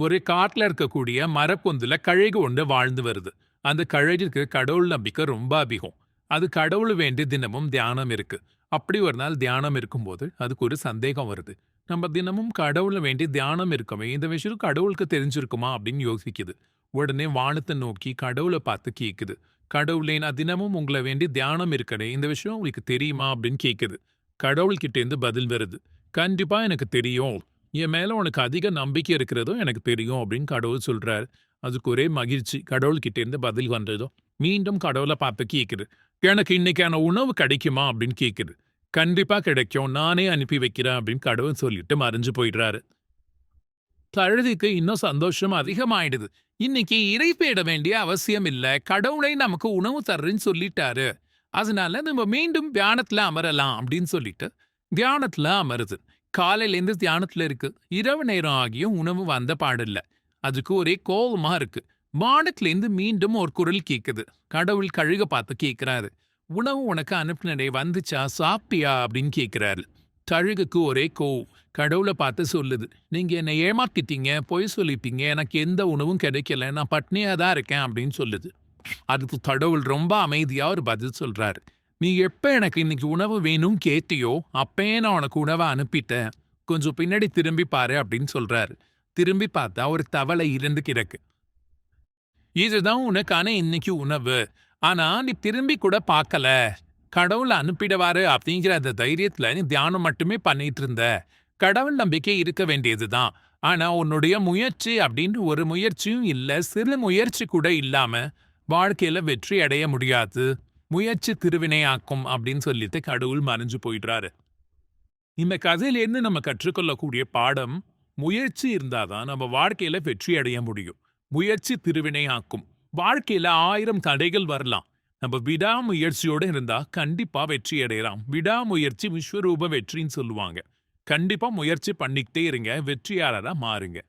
ஒரு காட்டுல இருக்கக்கூடிய மரப்பொந்துல கழுகு ஒன்று வாழ்ந்து வருது. அந்த கழுகுக்கு கடவுள் நம்பிக்கை ரொம்ப அதிகம். அது கடவுள் வேண்டி தினமும் தியானம் இருக்கு. அப்படி ஒரு நாள் தியானம் இருக்கும்போது அதுக்கு ஒரு சந்தேகம் வருது. நம்ம தினமும் கடவுளை வேண்டி தியானம் இருக்கமே, இந்த விஷயம் கடவுளுக்கு தெரிஞ்சிருக்குமா அப்படின்னு யோசிக்குது. உடனே வானத்தை நோக்கி கடவுளை பார்த்து கேக்குது. கடவுளே, நான் தினமும் உங்களை வேண்டி தியானம் இருக்கனே, இந்த விஷயம் உங்களுக்கு தெரியுமா அப்படின்னு கேக்குது. கடவுள்கிட்ட இருந்து பதில் வருது. கண்டிப்பா எனக்கு தெரியும். என் மேல உனக்கு அதிக நம்பிக்கை இருக்கிறதும் எனக்கு தெரியும் அப்படின்னு கடவுள் சொல்றாரு. அதுக்கு ஒரே மகிழ்ச்சி. கடவுள்கிட்ட இருந்து பதில் வந்ததும் மீண்டும் கடவுளை பார்த்து கேக்குது. எனக்கு இன்னைக்கான உணவு கிடைக்குமா அப்படின்னு கேக்குது. கண்டிப்பா கிடைக்கும், நானே அனுப்பி வைக்கிறேன் அப்படின்னு கடவுள் சொல்லிட்டு மறைஞ்சு போயிடுறாரு. கழுதைக்கு இன்னும் சந்தோஷம் அதிகமாயிடுது. இன்னைக்கு இறை தேட வேண்டிய அவசியம் இல்ல, கடவுளை நமக்கு உணவு தர்றேன்னு சொல்லிட்டாரு. அதனால நம்ம மீண்டும் தியானத்துல அமரலாம் அப்படின்னு சொல்லிட்டு தியானத்துல அமருது. காலையிலேருந்து தியானத்துல இருக்கு. இரவு நேரம் ஆகியும் உணவு வந்த பாடில்ல. அதுக்கு ஒரே கோவமா இருக்கு. வானத்திலேருந்து மீண்டும் ஒரு குரல் கேக்குது. கடவுள் கழுக பார்த்து கேக்குறாரு. உணவு உனக்கு அனுப்பினடே, வந்துச்சா, சாப்பிட்டியா அப்படின்னு கேக்குறாரு. கழுகுக்கு ஒரே கோவம். கடவுளை பார்த்து சொல்லுது. நீங்க என்னை ஏமாத்திட்டீங்க, பொய் சொல்லிட்டீங்க, எனக்கு எந்த உணவும் கிடைக்கல, நான் பட்னியா தான் இருக்கேன் அப்படின்னு சொல்லுது. அதுக்கு கடவுள் ரொம்ப அமைதியா ஒரு பதில் சொல்றாரு. நீ எப்ப எனக்கு இன்னைக்கு உணவு வேணும் கேட்டியோ, அப்பயே நான் உனக்கு உணவை அனுப்பிட்டேன். கொஞ்சம் பின்னாடி திரும்பி பாரு அப்படின்னு சொல்றாரு. திரும்பி பார்த்தா ஒரு தவளை இருந்து கிடக்கு. இதுதான் உனக்கான இன்னைக்கு உணவு. ஆனா நீ திரும்பி கூட பார்க்கல. கடவுள் அனுப்பிடுவாரு அப்படிங்கிற அந்த தைரியத்துல நீ தியானம் மட்டுமே பண்ணிட்டு இருந்த. கடவுள் நம்பிக்கை இருக்க வேண்டியதுதான். ஆனா உன்னுடைய முயற்சி அப்படின்னு ஒரு முயற்சியும் இல்ல, சிறு முயற்சி கூட இல்லாம வாழ்க்கையில வெற்றி அடைய முடியாது. முயற்சி திருவினையாக்கும் அப்படின்னு சொல்லிட்டு கடவுள் மறைஞ்சு போயிடுறாரு. இந்த கதையிலேருந்து நம்ம கற்றுக்கொள்ளக்கூடிய பாடம், முயற்சி இருந்தாதான் நம்ம வாழ்க்கையில வெற்றி அடைய முடியும். முயற்சி திருவினையாக்கும். வாழ்க்கையில 1000 தடைகள் வரலாம். நம்ம விடாமுயற்சியோட இருந்தா கண்டிப்பா வெற்றி அடையலாம். விடாமுயற்சி விஸ்வரூப வெற்றின்னு சொல்லுவாங்க. கண்டிப்பா முயற்சி பண்ணிக்கிட்டே இருங்க, வெற்றியாளரா மாறுங்க.